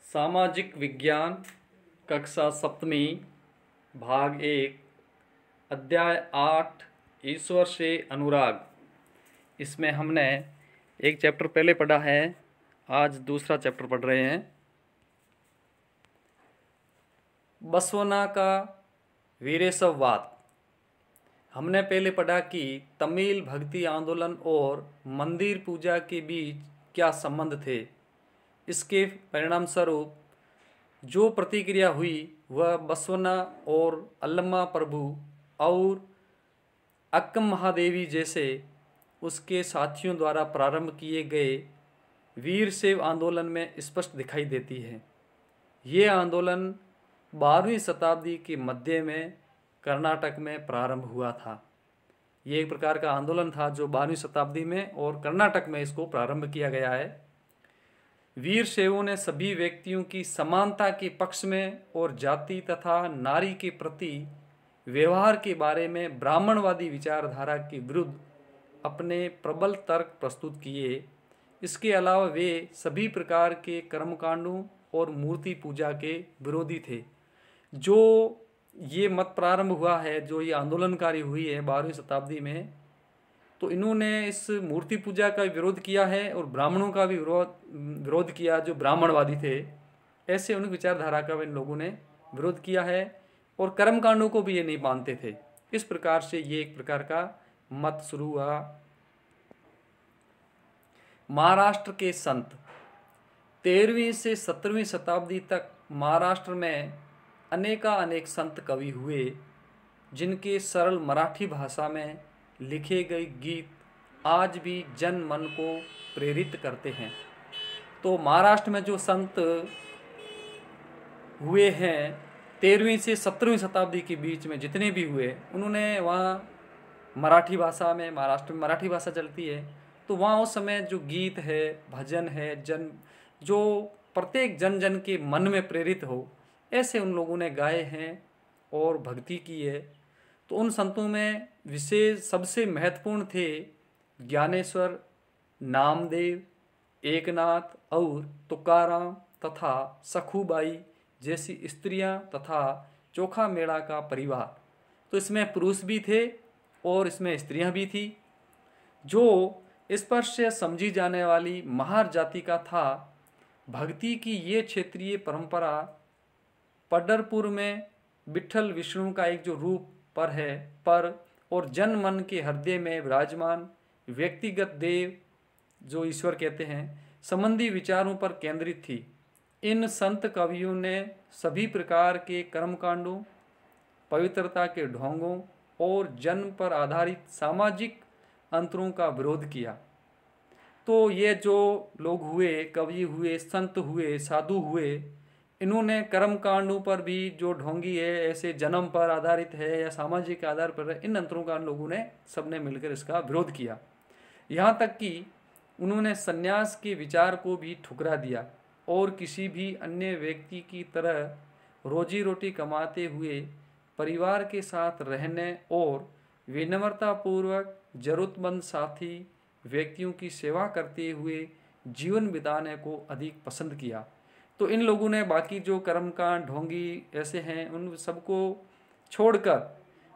सामाजिक विज्ञान कक्षा सप्तमी भाग 1 अध्याय 8 ईश्वर से अनुराग। इसमें हमने एक चैप्टर पहले पढ़ा है, आज दूसरा चैप्टर पढ़ रहे हैं। बसवना का वीरेशववाद। हमने पहले पढ़ा कि तमिल भक्ति आंदोलन और मंदिर पूजा के बीच क्या संबंध थे। इसके परिणाम स्वरूप जो प्रतिक्रिया हुई वह बसवना और अल्लमा प्रभु और अक्कम महादेवी जैसे उसके साथियों द्वारा प्रारंभ किए गए वीरशैव आंदोलन में स्पष्ट दिखाई देती है। ये आंदोलन 12वीं शताब्दी के मध्य में कर्नाटक में प्रारंभ हुआ था। ये एक प्रकार का आंदोलन था जो 12वीं शताब्दी में और कर्नाटक में इसको प्रारंभ किया गया है। वीरशैवों ने सभी व्यक्तियों की समानता के पक्ष में और जाति तथा नारी के प्रति व्यवहार के बारे में ब्राह्मणवादी विचारधारा के विरुद्ध अपने प्रबल तर्क प्रस्तुत किए। इसके अलावा वे सभी प्रकार के कर्मकांडों और मूर्ति पूजा के विरोधी थे। जो ये मत प्रारंभ हुआ है, जो ये आंदोलनकारी हुई है 12वीं शताब्दी में, तो इन्होंने इस मूर्ति पूजा का विरोध किया है और ब्राह्मणों का भी विरोध किया जो ब्राह्मणवादी थे। ऐसे उन विचारधारा का इन लोगों ने विरोध किया है और कर्मकांडों को भी ये नहीं मानते थे। इस प्रकार से ये एक प्रकार का मत शुरू हुआ। महाराष्ट्र के संत 13वीं से 17वीं शताब्दी तक महाराष्ट्र में अनेक संत कवि हुए, जिनके सरल मराठी भाषा में लिखे गए गीत आज भी जन मन को प्रेरित करते हैं। तो महाराष्ट्र में जो संत हुए हैं 13वीं से 17वीं शताब्दी के बीच में जितने भी हुए, उन्होंने वहाँ मराठी भाषा में, महाराष्ट्र में मराठी भाषा चलती है, तो वहाँ उस समय जो गीत है, भजन है, जो प्रत्येक जन जन के मन में प्रेरित हो, ऐसे उन लोगों ने गाए हैं और भक्ति की है। तो उन संतों में विशेष सबसे महत्वपूर्ण थे ज्ञानेश्वर, नामदेव, एकनाथ और तुकाराम तथा सखुबाई जैसी स्त्रियां तथा चोखा मेड़ा का परिवार। तो इसमें पुरुष भी थे और इसमें स्त्रियां भी थी। जो स्पर्श से समझी जाने वाली महार जाति का था। भक्ति की ये क्षेत्रीय परंपरा पंढरपुर में विठल विष्णु का एक जो रूप पर और जन मन के हृदय में विराजमान व्यक्तिगत देव जो ईश्वर कहते हैं संबंधी विचारों पर केंद्रित थी। इन संत कवियों ने सभी प्रकार के कर्मकांडों, पवित्रता के ढोंगों और जन्म पर आधारित सामाजिक अंतरों का विरोध किया। तो ये जो लोग हुए, कवि हुए, संत हुए, साधु हुए, इन्होंने कर्म कांडों पर भी जो ढोंगी है, ऐसे जन्म पर आधारित है या सामाजिक आधार पर है, इन अंतरों का लोगों ने सबने मिलकर इसका विरोध किया। यहाँ तक कि उन्होंने सन्यास के विचार को भी ठुकरा दिया और किसी भी अन्य व्यक्ति की तरह रोजी रोटी कमाते हुए परिवार के साथ रहने और विनम्रतापूर्वक जरूरतमंद साथी व्यक्तियों की सेवा करते हुए जीवन बिताने को अधिक पसंद किया। तो इन लोगों ने बाकी जो कर्मकांड, ढोंगी ऐसे हैं, उन सबको छोड़कर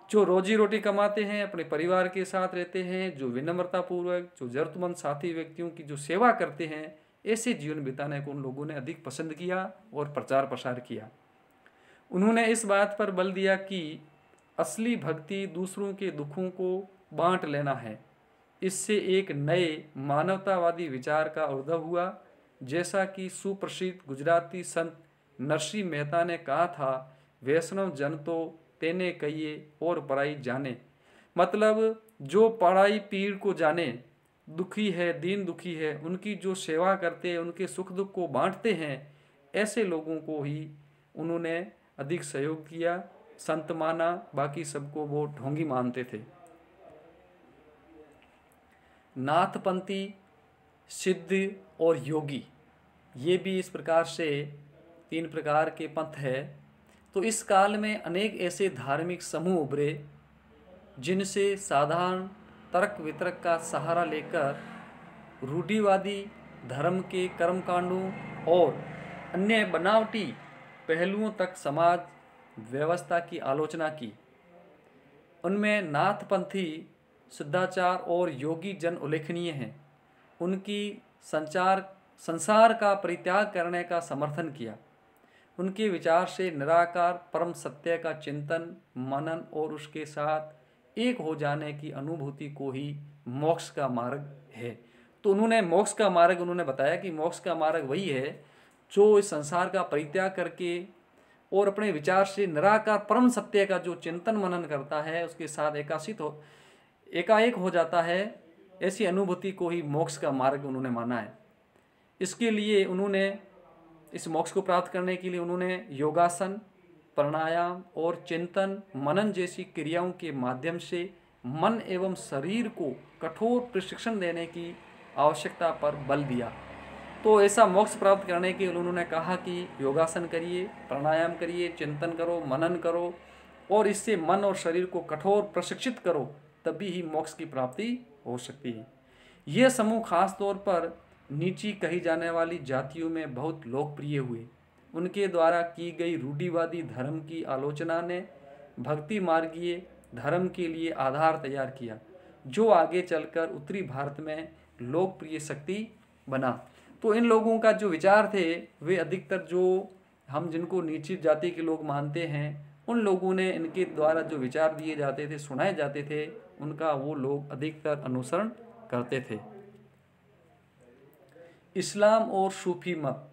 जो रोजी रोटी कमाते हैं, अपने परिवार के साथ रहते हैं, जो विनम्रतापूर्वक, जो जरूरतमंद साथी व्यक्तियों की जो सेवा करते हैं, ऐसे जीवन बिताने को उन लोगों ने अधिक पसंद किया और प्रचार प्रसार किया। उन्होंने इस बात पर बल दिया कि असली भक्ति दूसरों के दुखों को बांट लेना है। इससे एक नए मानवतावादी विचार का उदय हुआ। जैसा कि सुप्रसिद्ध गुजराती संत नरसिंह मेहता ने कहा था, वैष्णव जन तो तेने कहिए और पराई जाने। मतलब जो पराई पीड़ को जाने, दुखी है, दीन दुखी है, उनकी जो सेवा करते हैं, उनके सुख दुख को बांटते हैं, ऐसे लोगों को ही उन्होंने अधिक सहयोग किया, संत माना। बाकी सबको वो ढोंगी मानते थे। नाथपंथी, सिद्ध और योगी, ये भी इस प्रकार से 3 प्रकार के पंथ है। तो इस काल में अनेक ऐसे धार्मिक समूह उभरे जिनसे साधारण तर्क वितर्क का सहारा लेकर रूढ़िवादी धर्म के कर्मकांडों और अन्य बनावटी पहलुओं तक समाज व्यवस्था की आलोचना की। उनमें नाथपंथी सिद्धाचार और योगी जन उल्लेखनीय हैं। उनकी संसार का परित्याग करने का समर्थन किया। उनके विचार से निराकार परम सत्य का चिंतन, मनन और उसके साथ एक हो जाने की अनुभूति को ही मोक्ष का मार्ग है। तो उन्होंने मोक्ष का मार्ग उन्होंने बताया कि मोक्ष का मार्ग वही है जो इस संसार का परित्याग करके और अपने विचार से निराकार परम सत्य का जो चिंतन मनन करता है उसके साथ एकाएक हो जाता है। ऐसी अनुभूति को ही मोक्ष का मार्ग उन्होंने माना है। इसके लिए उन्होंने इस मोक्ष को प्राप्त करने के लिए उन्होंने योगासन, प्राणायाम और चिंतन मनन जैसी क्रियाओं के माध्यम से मन एवं शरीर को कठोर प्रशिक्षण देने की आवश्यकता पर बल दिया। तो ऐसा मोक्ष प्राप्त करने के लिए उन्होंने कहा कि योगासन करिए, प्राणायाम करिए, चिंतन करो, मनन करो और इससे मन और शरीर को कठोर प्रशिक्षित करो, तभी ही मोक्ष की प्राप्ति हो सकती है। ये समूह खास तौर पर नीची कही जाने वाली जातियों में बहुत लोकप्रिय हुए। उनके द्वारा की गई रूढ़िवादी धर्म की आलोचना ने भक्ति मार्गीय धर्म के लिए आधार तैयार किया, जो आगे चलकर उत्तरी भारत में लोकप्रिय शक्ति बना। तो इन लोगों का जो विचार थे वे अधिकतर जो हम जिनको नीची जाति के लोग मानते हैं उन लोगों ने इनके द्वारा जो विचार दिए जाते थे, सुनाए जाते थे, उनका वो लोग अधिकतर अनुसरण करते थे। इस्लाम और सूफी मत।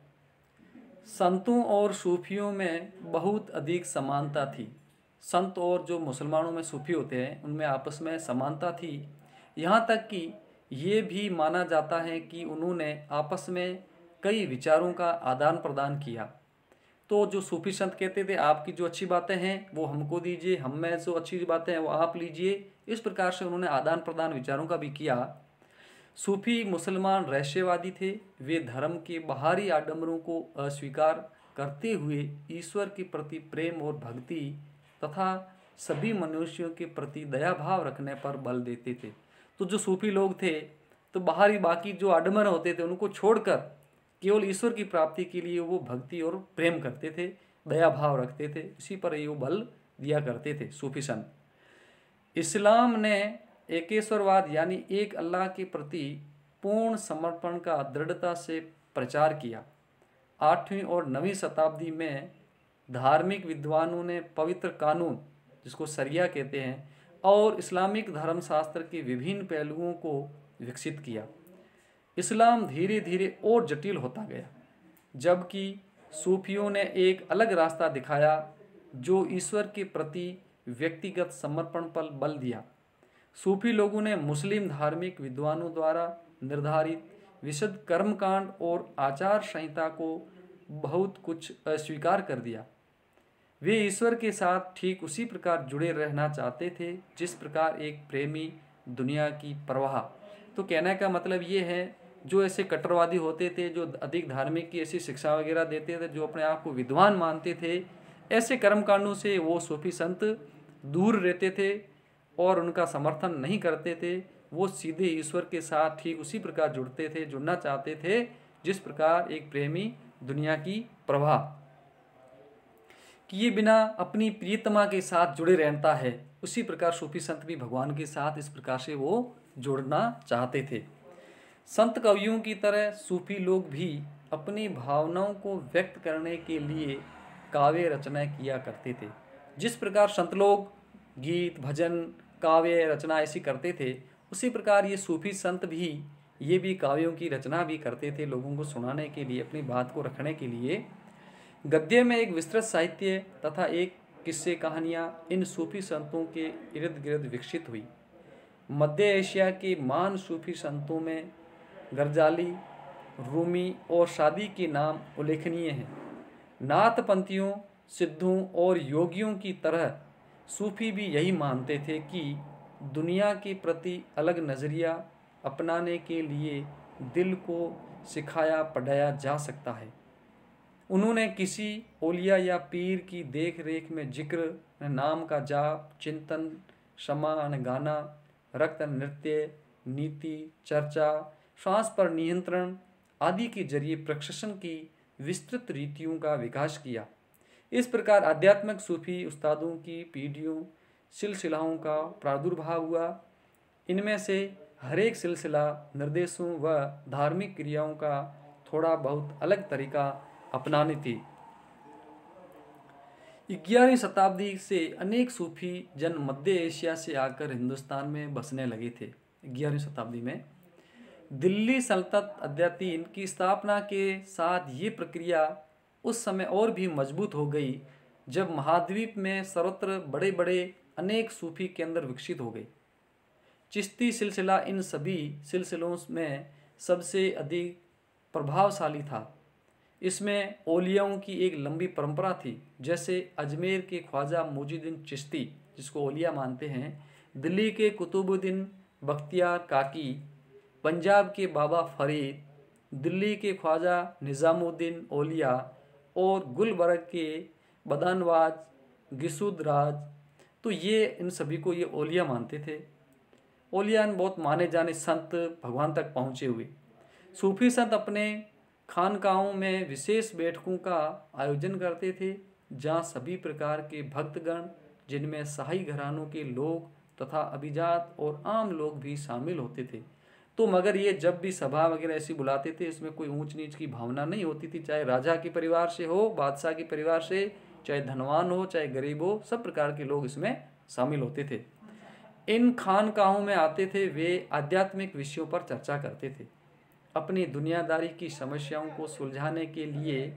संतों और सूफियों में बहुत अधिक समानता थी। संत और जो मुसलमानों में सूफी होते हैं उनमें आपस में समानता थी। यहाँ तक कि ये भी माना जाता है कि उन्होंने आपस में कई विचारों का आदान प्रदान किया। तो जो सूफी संत कहते थे आपकी जो अच्छी बातें हैं वो हमको दीजिए, हम में जो अच्छी बातें हैं वो आप लीजिए। इस प्रकार से उन्होंने आदान प्रदान विचारों का भी किया। सूफी मुसलमान रहस्यवादी थे। वे धर्म के बाहरी आडंबरों को अस्वीकार करते हुए ईश्वर के प्रति प्रेम और भक्ति तथा सभी मनुष्यों के प्रति दया भाव रखने पर बल देते थे। तो जो सूफी लोग थे तो बाहरी बाकी जो आडंबर होते थे उनको छोड़कर केवल ईश्वर की प्राप्ति के लिए वो भक्ति और प्रेम करते थे, दया भाव रखते थे। इसी पर ये वो बल दिया करते थे सूफी संत। इस्लाम ने एकेश्वरवाद यानी एक अल्लाह के प्रति पूर्ण समर्पण का दृढ़ता से प्रचार किया। 8वीं और 9वीं शताब्दी में धार्मिक विद्वानों ने पवित्र कानून, जिसको शरिया कहते हैं, और इस्लामिक धर्मशास्त्र के विभिन्न पहलुओं को विकसित किया। इस्लाम धीरे धीरे और जटिल होता गया, जबकि सूफियों ने एक अलग रास्ता दिखाया जो ईश्वर के प्रति व्यक्तिगत समर्पण पर बल दिया। सूफी लोगों ने मुस्लिम धार्मिक विद्वानों द्वारा निर्धारित विशुद्ध कर्मकांड और आचार संहिता को बहुत कुछ अस्वीकार कर दिया। वे ईश्वर के साथ ठीक उसी प्रकार जुड़े रहना चाहते थे जिस प्रकार एक प्रेमी दुनिया की परवाह। तो कहने का मतलब ये है, जो ऐसे कट्टरवादी होते थे, जो अधिक धार्मिक की ऐसी शिक्षा वगैरह देते थे, जो अपने आप को विद्वान मानते थे, ऐसे कर्मकांडों से वो सूफी संत दूर रहते थे और उनका समर्थन नहीं करते थे। वो सीधे ईश्वर के साथ ठीक उसी प्रकार जुड़ना चाहते थे जिस प्रकार एक प्रेमी दुनिया की प्रवाह किए बिना अपनी प्रियतमा के साथ जुड़े रहता है, उसी प्रकार सूफी संत भी भगवान के साथ इस प्रकार से वो जुड़ना चाहते थे। संत कवियों की तरह सूफी लोग भी अपनी भावनाओं को व्यक्त करने के लिए काव्य रचनाएं किया करते थे। जिस प्रकार संत लोग गीत, भजन, काव्य रचना ऐसी करते थे, उसी प्रकार ये सूफी संत भी ये भी काव्यों की रचना भी करते थे, लोगों को सुनाने के लिए, अपनी बात को रखने के लिए। गद्य में एक विस्तृत साहित्य तथा एक किस्से कहानियाँ इन सूफी संतों के इर्द गिर्द विकसित हुई। मध्य एशिया के महान सूफी संतों में गरजाली, रूमी और शादी के नाम उल्लेखनीय हैं। नाथपंथियों, सिद्धों और योगियों की तरह सूफी भी यही मानते थे कि दुनिया के प्रति अलग नज़रिया अपनाने के लिए दिल को सिखाया पढ़ाया जा सकता है। उन्होंने किसी औलिया या पीर की देख रेख में जिक्र, नाम का जाप, चिंतन, क्षमा, गाना, रक्त नृत्य, नीति, चर्चा, श्वास पर नियंत्रण आदि के जरिए प्रशिक्षण की विस्तृत रीतियों का विकास किया। इस प्रकार आध्यात्मिक सूफी उस्तादों की पीढ़ियों सिलसिलाओं का प्रादुर्भाव हुआ। इनमें से हर एक सिलसिला निर्देशों व धार्मिक क्रियाओं का थोड़ा बहुत अलग तरीका अपनानी थी। 11वीं शताब्दी से अनेक सूफी जन मध्य एशिया से आकर हिंदुस्तान में बसने लगे थे। 11वीं शताब्दी में दिल्ली सल्तनत अद्यातीन की स्थापना के साथ ये प्रक्रिया उस समय और भी मजबूत हो गई, जब महाद्वीप में सर्वत्र बड़े बड़े अनेक सूफी केंद्र विकसित हो गए। चिश्ती सिलसिला इन सभी सिलसिलों में सबसे अधिक प्रभावशाली था। इसमें औलियाओं की एक लंबी परंपरा थी, जैसे अजमेर के ख्वाजा मुइजुद्दीन चिश्ती, जिसको औलिया मानते हैं, दिल्ली के कुतुबुद्दीन बख्तियार काकी, पंजाब के बाबा फरीद, दिल्ली के ख्वाजा निज़ामुद्दीन औलिया और गुलबर्ग के बदानवाज गिसुदराज। तो ये इन सभी को ये औलिया मानते थे। औलिया बहुत माने जाने संत, भगवान तक पहुँचे हुए सूफी संत अपने खानकाहों में विशेष बैठकों का आयोजन करते थे, जहाँ सभी प्रकार के भक्तगण, जिनमें शाही घरानों के लोग तथा अभिजात और आम लोग भी शामिल होते थे। तो मगर ये जब भी सभा वगैरह ऐसी बुलाते थे, इसमें कोई ऊंच नीच की भावना नहीं होती थी। चाहे राजा के परिवार से हो, बादशाह के परिवार से, चाहे धनवान हो, चाहे गरीब हो, सब प्रकार के लोग इसमें शामिल होते थे। इन खानकाहों में आते थे, वे आध्यात्मिक विषयों पर चर्चा करते थे। अपनी दुनियादारी की समस्याओं को सुलझाने के लिए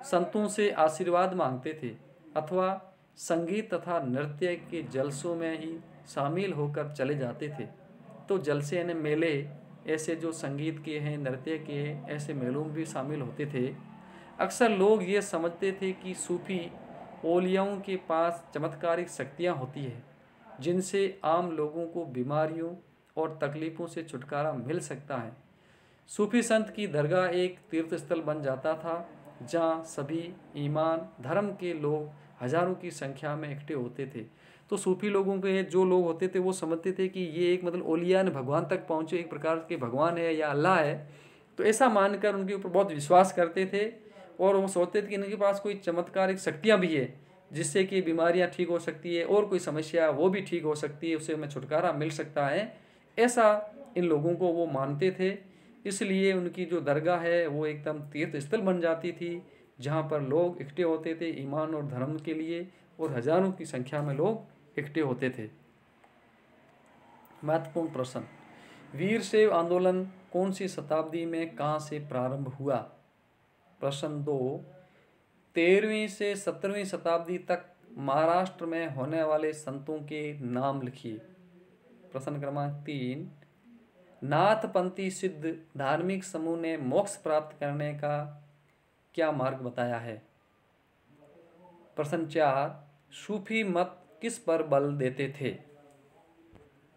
संतों से आशीर्वाद मांगते थे, अथवा संगीत तथा नृत्य के जलसों में ही शामिल होकर चले जाते थे। तो जलसे यानी मेले, ऐसे जो संगीत के हैं, नृत्य के हैं, ऐसे मेलों में भी शामिल होते थे। अक्सर लोग ये समझते थे कि सूफी औलियाओं के पास चमत्कारिक शक्तियाँ होती हैं, जिनसे आम लोगों को बीमारियों और तकलीफ़ों से छुटकारा मिल सकता है। सूफी संत की दरगाह एक तीर्थ स्थल बन जाता था, जहाँ सभी ईमान धर्म के लोग हजारों की संख्या में इकट्ठे होते थे। तो सूफी लोगों के जो लोग होते थे वो समझते थे कि ये एक मतलब औलिया ने भगवान तक पहुँचे, एक प्रकार के भगवान है या अल्लाह है। तो ऐसा मानकर उनके ऊपर बहुत विश्वास करते थे, और वो सोचते थे कि इनके पास कोई चमत्कारिक शक्तियाँ भी है, जिससे कि बीमारियाँ ठीक हो सकती है, और कोई समस्या वो भी ठीक हो सकती है, उससे हमें छुटकारा मिल सकता है। ऐसा इन लोगों को वो मानते थे। इसलिए उनकी जो दरगाह है वो एकदम तीर्थ स्थल बन जाती थी, जहाँ पर लोग इकट्ठे होते थे ईमान और धर्म के लिए, और हजारों की संख्या में लोग इकट्ठे होते थे। महत्वपूर्ण प्रश्न, वीरशैव आंदोलन कौन सी शताब्दी में कहाँ से प्रारंभ हुआ? प्रश्न 2, 13वीं से 17वीं शताब्दी तक महाराष्ट्र में होने वाले संतों के नाम लिखिए। प्रश्न क्रमांक 3, नाथपंथी सिद्ध धार्मिक समूह ने मोक्ष प्राप्त करने का क्या मार्ग बताया है? प्रश्न 4, सूफी मत किस पर बल देते थे?